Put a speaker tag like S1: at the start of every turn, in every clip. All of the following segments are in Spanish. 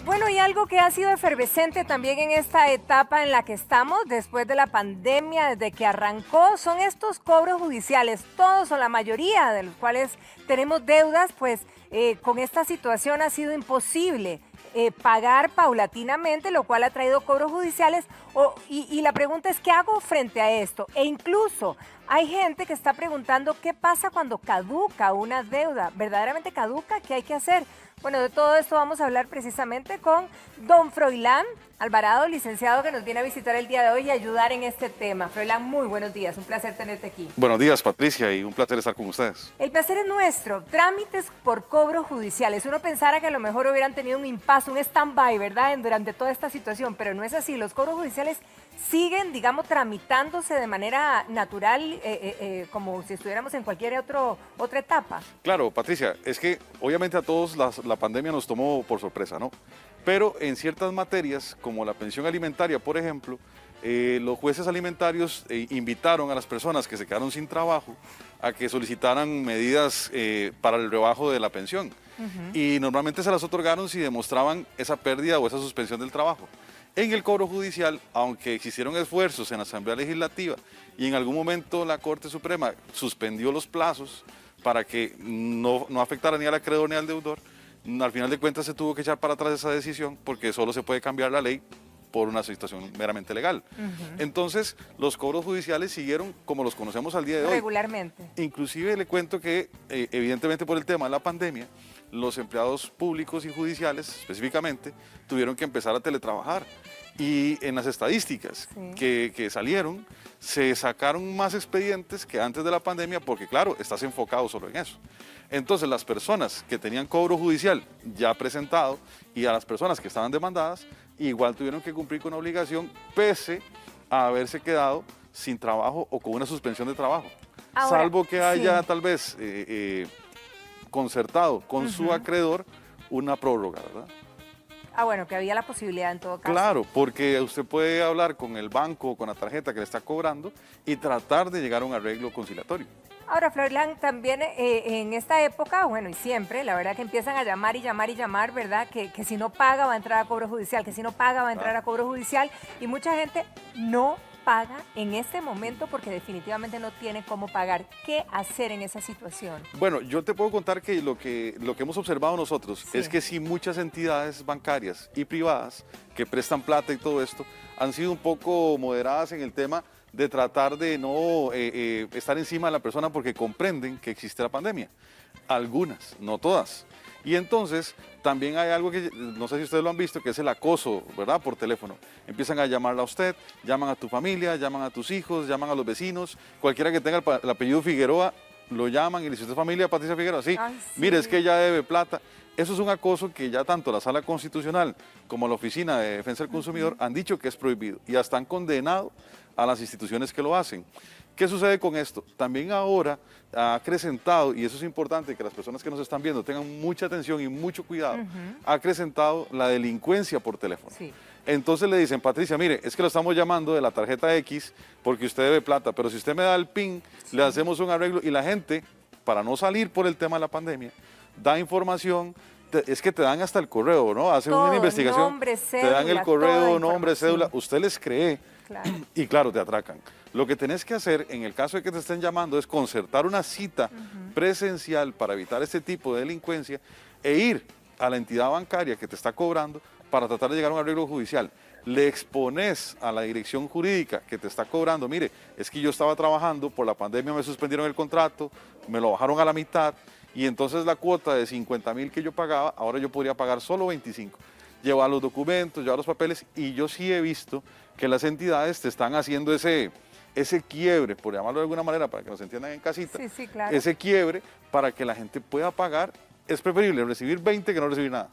S1: Bueno, y algo que ha sido efervescente también en esta etapa en la que estamos, después de la pandemia, desde que arrancó, son estos cobros judiciales, todos o la mayoría de los cuales tenemos deudas, pues con esta situación ha sido imposible pagar paulatinamente, lo cual ha traído cobros judiciales. Y la pregunta es, ¿qué hago frente a esto? E incluso hay gente que está preguntando qué pasa cuando caduca una deuda. ¿Verdaderamente caduca? ¿Qué hay que hacer? Bueno, de todo esto vamos a hablar precisamente con don Froilán Alvarado, licenciado, que nos viene a visitar el día de hoy y ayudar en este tema. Froilán, muy buenos días, un placer tenerte aquí.
S2: Buenos días, Patricia, y un placer estar con ustedes.
S1: El placer es nuestro. Trámites por cobros judiciales. Uno pensara que a lo mejor hubieran tenido un impasse, un stand-by, ¿verdad?, durante toda esta situación, pero no es así. Los cobros judiciales siguen, digamos, tramitándose de manera natural, como si estuviéramos en cualquier otra etapa.
S2: Claro, Patricia, es que obviamente a todos la pandemia nos tomó por sorpresa, ¿no? Pero en ciertas materias, como la pensión alimentaria, por ejemplo, los jueces alimentarios invitaron a las personas que se quedaron sin trabajo a que solicitaran medidas para el rebajo de la pensión. Y normalmente se las otorgaron si demostraban esa pérdida o esa suspensión del trabajo. En el cobro judicial, aunque existieron esfuerzos en la Asamblea Legislativa y en algún momento la Corte Suprema suspendió los plazos para que no afectara ni al acreedor ni al deudor, al final de cuentas se tuvo que echar para atrás esa decisión porque solo se puede cambiar la ley por una situación meramente legal. Entonces, los cobros judiciales siguieron como los conocemos al día de hoy.
S1: Regularmente.
S2: Inclusive le cuento que, evidentemente por el tema de la pandemia, los empleados públicos y judiciales, específicamente, tuvieron que empezar a teletrabajar. Y en las estadísticas que salieron, se sacaron más expedientes que antes de la pandemia porque, claro, estás enfocado solo en eso. Entonces, las personas que tenían cobro judicial ya presentado y a las personas que estaban demandadas, igual tuvieron que cumplir con una obligación pese a haberse quedado sin trabajo o con una suspensión de trabajo. Ahora, salvo que haya tal vez concertado con su acreedor una prórroga, ¿verdad?
S1: Ah, bueno, que había la posibilidad en todo caso.
S2: Claro, porque usted puede hablar con el banco o con la tarjeta que le está cobrando y tratar de llegar a un arreglo conciliatorio.
S1: Ahora, Froilán, también en esta época, bueno, y siempre, la verdad que empiezan a llamar y llamar y llamar, ¿verdad? Que si no paga va a entrar a cobro judicial, que si no paga va a entrar a cobro judicial, y mucha gente no paga en este momento porque definitivamente no tiene cómo pagar. ¿Qué hacer en esa situación?
S2: Bueno, yo te puedo contar que lo que hemos observado nosotros es que sí, muchas entidades bancarias y privadas que prestan plata y todo esto han sido un poco moderadas en el tema de tratar de no estar encima de la persona porque comprenden que existe la pandemia. Algunas, no todas. Y entonces también hay algo que no sé si ustedes lo han visto, que es el acoso, ¿verdad?, por teléfono. Empiezan a llamarla a usted, llaman a tu familia, llaman a tus hijos, llaman a los vecinos, cualquiera que tenga el apellido Figueroa, lo llaman y le dicen, ¿usted es familia Patricia Figueroa? Sí.
S1: Ay, sí.
S2: Mire, es que ella debe plata. Eso es un acoso que ya tanto la Sala Constitucional como la Oficina de Defensa del Consumidor han dicho que es prohibido y hasta han condenado a las instituciones que lo hacen. ¿Qué sucede con esto? También ahora ha acrecentado, y eso es importante que las personas que nos están viendo tengan mucha atención y mucho cuidado, ha acrecentado la delincuencia por teléfono. Sí. Entonces le dicen, Patricia, mire, es que lo estamos llamando de la tarjeta X porque usted debe plata, pero si usted me da el PIN, le hacemos un arreglo. Y la gente, para no salir por el tema de la pandemia, da información, es que te dan hasta el correo, ¿no? Hacen una investigación,
S1: nombre, cédula,
S2: te dan el correo, nombre, cédula, usted les cree. Claro. Y claro, te atracan. Lo que tenés que hacer en el caso de que te estén llamando es concertar una cita presencial para evitar este tipo de delincuencia e ir a la entidad bancaria que te está cobrando para tratar de llegar a un arreglo judicial. Le expones a la dirección jurídica que te está cobrando, mire, es que yo estaba trabajando, por la pandemia me suspendieron el contrato, me lo bajaron a la mitad y entonces la cuota de 50,000 que yo pagaba, ahora yo podría pagar solo 25. Llevar los documentos, llevar los papeles, y yo sí he visto que las entidades te están haciendo ese quiebre, por llamarlo de alguna manera, para que nos entiendan en casita, claro. Ese quiebre para que la gente pueda pagar. Es preferible recibir 20 que no recibir nada,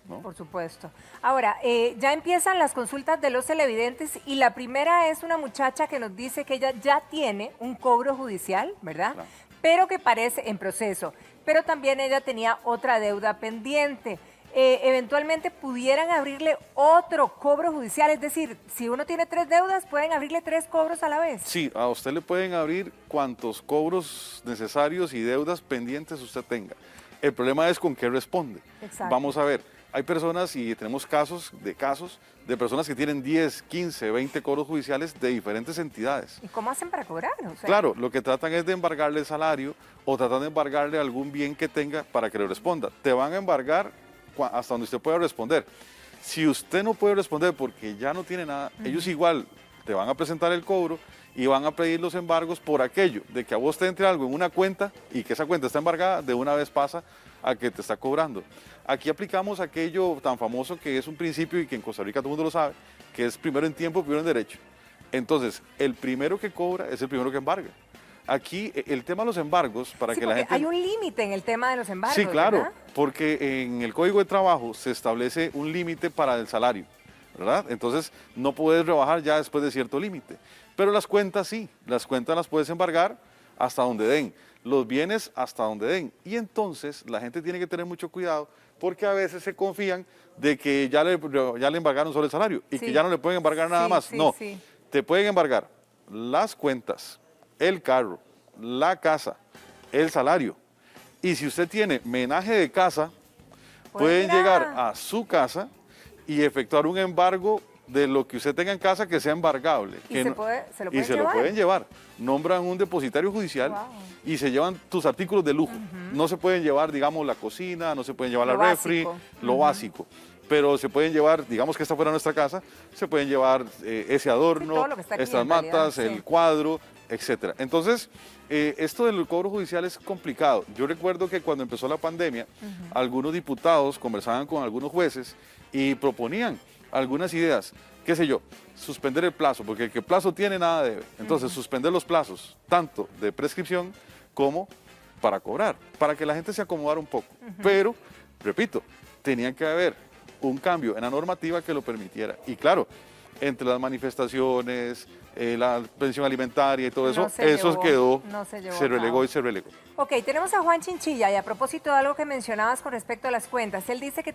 S2: ¿no?
S1: Por supuesto. Ahora, ya empiezan las consultas de los televidentes y la primera es una muchacha que nos dice que ella ya tiene un cobro judicial, ¿verdad? Claro. Pero que parece en proceso, pero también ella tenía otra deuda pendiente. Eventualmente pudieran abrirle otro cobro judicial, es decir, si uno tiene 3 deudas, pueden abrirle 3 cobros a la vez.
S2: Sí, a usted le pueden abrir cuantos cobros necesarios y deudas pendientes usted tenga. El problema es con qué responde.
S1: Exacto.
S2: Vamos a ver, Hay personas y tenemos casos de personas que tienen 10, 15, 20 cobros judiciales de diferentes entidades.
S1: ¿Y cómo hacen para cobrar? O sea,
S2: claro, lo que tratan es de embargarle el salario o tratan de embargarle algún bien que tenga para que le responda. Te van a embargar hasta donde usted pueda responder. Si usted no puede responder porque ya no tiene nada, ellos igual te van a presentar el cobro y van a pedir los embargos por aquello de que a vos te entre algo en una cuenta y que esa cuenta está embargada, de una vez pasa a que te está cobrando. Aquí aplicamos aquello tan famoso que es un principio y que en Costa Rica todo el mundo lo sabe, que es primero en tiempo, primero en derecho. Entonces, el primero que cobra es el primero que embarga. Aquí el tema de los embargos, para que la gente...
S1: hay un límite en el tema de los embargos,
S2: Sí, claro,
S1: ¿verdad?
S2: porque en el Código de Trabajo se establece un límite para el salario, ¿verdad? Entonces, no puedes rebajar ya después de cierto límite. Pero las cuentas sí, las cuentas las puedes embargar hasta donde den, los bienes hasta donde den. Y entonces la gente tiene que tener mucho cuidado porque a veces se confían de que ya le embargaron solo el salario y que ya no le pueden embargar nada más. No, te pueden embargar las cuentas, el carro, la casa, el salario. Y si usted tiene menaje de casa, pueden llegar a su casa y efectuar un embargo de lo que usted tenga en casa que sea embargable.
S1: ¿Y se lo
S2: pueden llevar. Nombran un depositario judicial y se llevan tus artículos de lujo. No se pueden llevar, digamos, la cocina, no se pueden llevar la refri, lo básico. Pero se pueden llevar, digamos que esta fuera nuestra casa, se pueden llevar ese adorno, estas matas, el cuadro, etcétera. Entonces, esto del cobro judicial es complicado. Yo recuerdo que cuando empezó la pandemia, algunos diputados conversaban con algunos jueces y proponían algunas ideas, qué sé yo, suspender el plazo, porque el que plazo tiene nada debe. Entonces, suspender los plazos, tanto de prescripción como para cobrar, para que la gente se acomodara un poco. Pero, repito, tenía que haber un cambio en la normativa que lo permitiera. Y claro, entre las manifestaciones, la pensión alimentaria y todo eso, eso quedó, se relegó y se relegó.
S1: Ok, tenemos a Juan Chinchilla y a propósito de algo que mencionabas con respecto a las cuentas, él dice que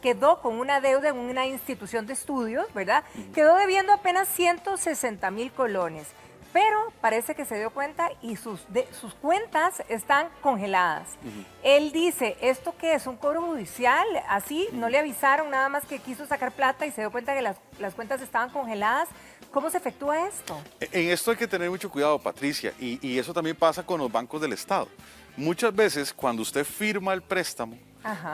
S1: quedó con una deuda en una institución de estudios, ¿verdad? Quedó debiendo apenas 160,000 colones, pero parece que se dio cuenta y sus cuentas están congeladas. Él dice, ¿esto qué es? ¿Un cobro judicial? Así, no le avisaron, nada más que quiso sacar plata y se dio cuenta que las cuentas estaban congeladas. ¿Cómo se efectúa esto?
S2: En esto hay que tener mucho cuidado, Patricia, y eso también pasa con los bancos del Estado. Muchas veces, cuando usted firma el préstamo,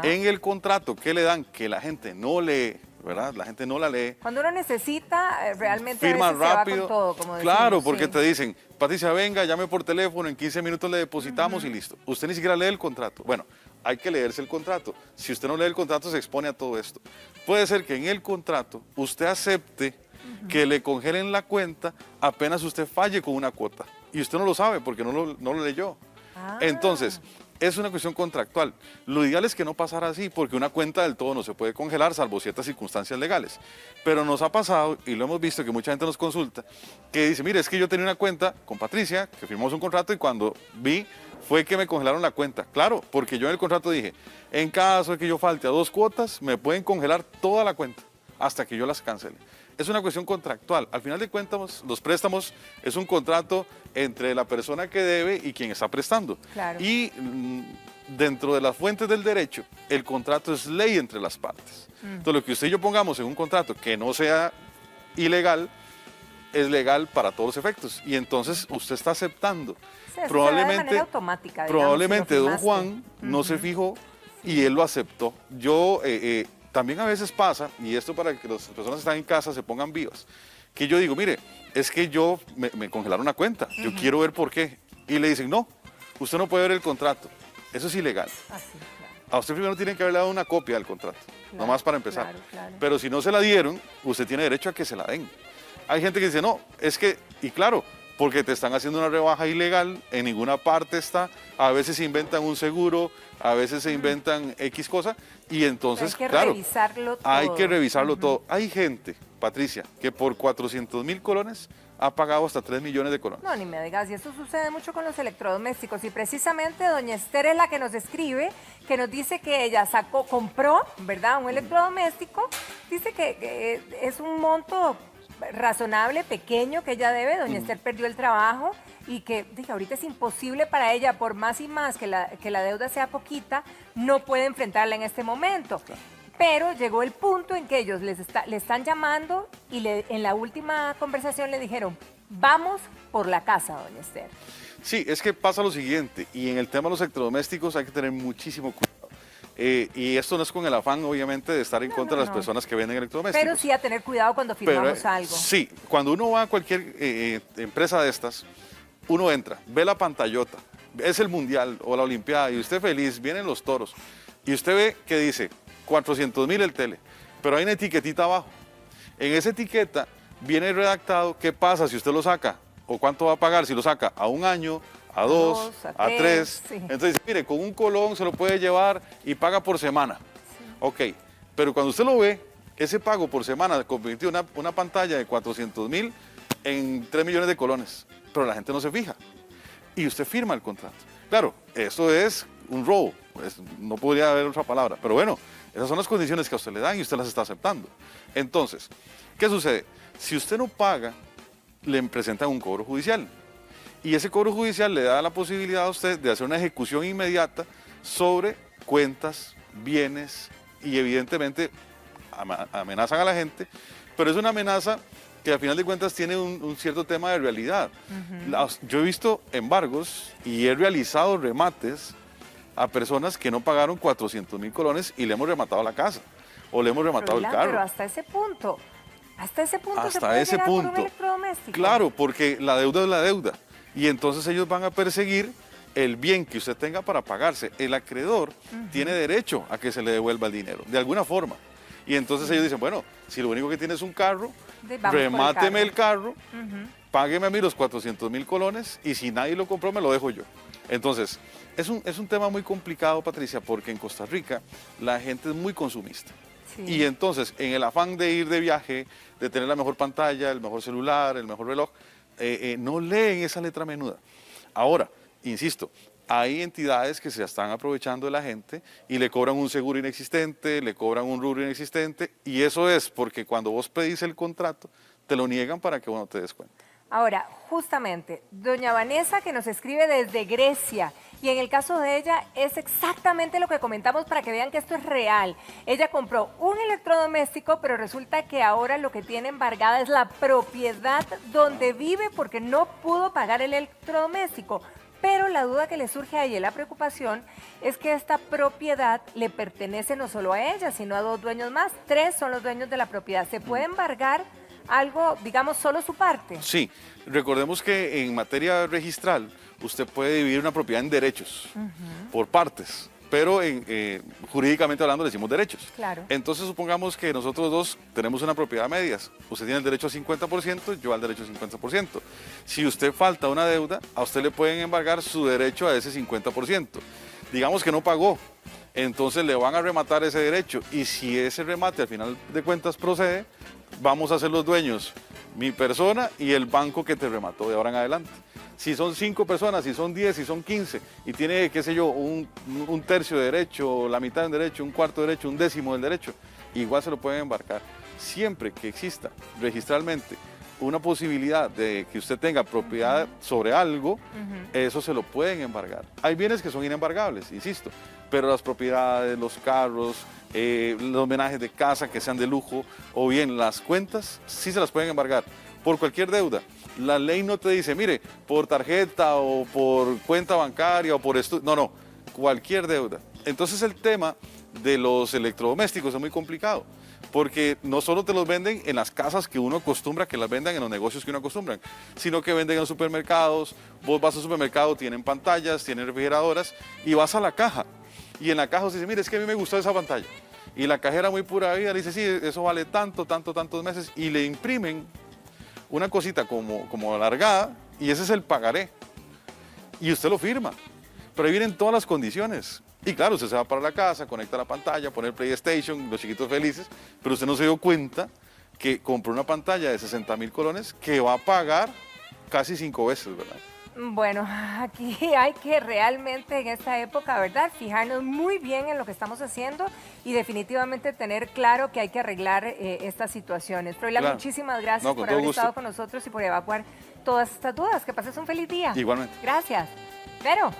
S2: en el contrato que le dan, que la gente no lee, ¿verdad? La gente no la lee.
S1: Cuando uno necesita, realmente
S2: firma
S1: a veces
S2: rápido,
S1: se va con todo, como decimos.
S2: Claro, porque te dicen, Patricia, venga, llame por teléfono, en 15 minutos le depositamos y listo. Usted ni siquiera lee el contrato. Bueno, hay que leerse el contrato. Si usted no lee el contrato, se expone a todo esto. Puede ser que en el contrato usted acepte que le congelen la cuenta apenas usted falle con una cuota. Y usted no lo sabe porque no lo leyó. Entonces, es una cuestión contractual. Lo ideal es que no pasara así, porque una cuenta del todo no se puede congelar, salvo ciertas circunstancias legales. Pero nos ha pasado, y lo hemos visto, que mucha gente nos consulta, que dice, mire, es que yo tenía una cuenta con Patricia, que firmamos un contrato, y cuando vi, fue que me congelaron la cuenta. Claro, porque yo en el contrato dije, en caso de que yo falte a 2 cuotas, me pueden congelar toda la cuenta, hasta que yo las cancele. Es una cuestión contractual. Al final de cuentas, los préstamos es un contrato entre la persona que debe y quien está prestando.
S1: Claro.
S2: Y dentro de las fuentes del derecho, el contrato es ley entre las partes. Entonces, lo que usted y yo pongamos en un contrato que no sea ilegal, es legal para todos los efectos. Y entonces usted está aceptando.
S1: Sí, probablemente, de manera automática, digamos,
S2: probablemente don Juan no se fijó y él lo aceptó. Yo... también a veces pasa, y esto para que las personas que están en casa se pongan vivas, que yo digo, mire, es que yo me congelaron una cuenta, yo quiero ver por qué. Y le dicen, no, usted no puede ver el contrato, eso es ilegal.
S1: Así, claro.
S2: A usted primero tienen que haberle dado una copia del contrato, nomás para empezar.
S1: Claro.
S2: Pero si no se la dieron, usted tiene derecho a que se la den. Hay gente que dice, no, es que, y claro, porque te están haciendo una rebaja ilegal, en ninguna parte está, a veces se inventan un seguro, a veces se inventan X cosa, y entonces, claro, hay que revisarlo todo. Hay gente, Patricia, que por 400,000 colones ha pagado hasta 3 millones de colones.
S1: No, ni me digas, y esto sucede mucho con los electrodomésticos, y precisamente doña Esther es la que nos escribe, que nos dice que ella compró, ¿verdad?, un electrodoméstico, dice que es un monto razonable, pequeño, que ella debe. Doña Esther perdió el trabajo y que dije, ahorita es imposible para ella, por más y más que la deuda sea poquita, no puede enfrentarla en este momento. pero llegó el punto en que ellos le están llamando y en la última conversación le dijeron, vamos por la casa, doña Esther.
S2: Sí, es que pasa lo siguiente, y en el tema de los electrodomésticos hay que tener muchísimo cuidado. Y esto no es con el afán, obviamente, de estar en contra de las personas que venden electrodomésticos.
S1: Pero sí a tener cuidado cuando firmamos algo.
S2: Sí, cuando uno va a cualquier empresa de estas, uno entra, ve la pantallota, es el Mundial o la Olimpiada, y usted feliz, vienen los toros, y usted ve que dice 400.000 el tele, pero hay una etiquetita abajo. En esa etiqueta viene redactado qué pasa si usted lo saca, o cuánto va a pagar si lo saca a un año, a dos, a tres.
S1: Sí.
S2: Entonces, mire, con un colón se lo puede llevar y paga por semana. Sí. Ok, pero cuando usted lo ve, ese pago por semana convirtió una pantalla de 400.000 en 3 millones de colones, pero la gente no se fija. Y usted firma el contrato. Claro, eso es un robo, pues, no podría haber otra palabra, pero bueno, esas son las condiciones que a usted le dan y usted las está aceptando. Entonces, ¿qué sucede? Si usted no paga, le presentan un cobro judicial. Y ese cobro judicial le da la posibilidad a usted de hacer una ejecución inmediata sobre cuentas, bienes y evidentemente amenazan a la gente, pero es una amenaza que al final de cuentas tiene un cierto tema de realidad. Yo he visto embargos y he realizado remates a personas que no pagaron 400.000 colones y le hemos rematado la casa o le hemos rematado el carro.
S1: Pero hasta ese punto se puede llegar por un electrodoméstico.
S2: Claro, porque la deuda es la deuda. Y entonces ellos van a perseguir el bien que usted tenga para pagarse. El acreedor tiene derecho a que se le devuelva el dinero, de alguna forma. Y entonces ellos dicen, bueno, si lo único que tiene es un carro, remáteme el carro, págueme a mí los 400.000 colones y si nadie lo compró me lo dejo yo. Entonces, es un tema muy complicado, Patricia, porque en Costa Rica la gente es muy consumista. Sí. Y entonces, en el afán de ir de viaje, de tener la mejor pantalla, el mejor celular, el mejor reloj, no leen esa letra menuda. Ahora, insisto, hay entidades que se están aprovechando de la gente y le cobran un seguro inexistente, le cobran un rubro inexistente, y eso es porque cuando vos pedís el contrato, te lo niegan para que uno te des cuenta.
S1: Ahora, justamente, doña Vanessa, que nos escribe desde Grecia, y en el caso de ella es exactamente lo que comentamos para que vean que esto es real. Ella compró un electrodoméstico, pero resulta que ahora lo que tiene embargada es la propiedad donde vive porque no pudo pagar el electrodoméstico. Pero la duda que le surge a ella, la preocupación, es que esta propiedad le pertenece no solo a ella, sino a 2 dueños más. 3 son los dueños de la propiedad. ¿Se puede embargar algo, digamos, solo su parte?
S2: Sí, recordemos que en materia registral usted puede dividir una propiedad en derechos por partes, pero jurídicamente hablando le decimos derechos.
S1: Claro.
S2: Entonces supongamos que nosotros dos tenemos una propiedad a medias, usted tiene el derecho al 50%, yo al derecho al 50%. Si usted falta una deuda, a usted le pueden embargar su derecho a ese 50%. Digamos que no pagó, entonces le van a rematar ese derecho y si ese remate al final de cuentas procede, vamos a ser los dueños, mi persona y el banco que te remató de ahora en adelante. Si son 5 personas, si son 10, si son 15 y tiene, qué sé yo, un tercio de derecho, la mitad del derecho, un cuarto de derecho, un décimo del derecho, igual se lo pueden embarcar. Siempre que exista registralmente una posibilidad de que usted tenga propiedad sobre algo, eso se lo pueden embargar. Hay bienes que son inembargables, insisto, pero las propiedades, los carros, los homenajes de casa que sean de lujo o bien las cuentas, sí se las pueden embargar por cualquier deuda. La ley no te dice, mire, por tarjeta o por cuenta bancaria o por esto, no, cualquier deuda. Entonces el tema de los electrodomésticos es muy complicado, porque no solo te los venden en las casas que uno acostumbra que las vendan, en los negocios que uno acostumbran, sino que venden en supermercados. Vos vas al supermercado, tienen pantallas, tienen refrigeradoras y vas a la caja. Y en la caja se dice, mire, es que a mí me gustó esa pantalla. Y la cajera muy pura vida le dice, sí, eso vale tantos meses. Y le imprimen una cosita como alargada y ese es el pagaré. Y usted lo firma. Pero ahí vienen todas las condiciones. Y claro, usted se va para la casa, conecta la pantalla, pone el PlayStation, los chiquitos felices, pero usted no se dio cuenta que compró una pantalla de 60.000 colones que va a pagar casi 5 veces, ¿verdad?
S1: Bueno, aquí hay que realmente en esta época, ¿verdad?, fijarnos muy bien en lo que estamos haciendo y definitivamente tener claro que hay que arreglar estas situaciones. Froilán, claro, muchísimas gracias por haber estado con nosotros y por evacuar todas estas dudas. Que pases un feliz día.
S2: Igualmente.
S1: Gracias. Vero.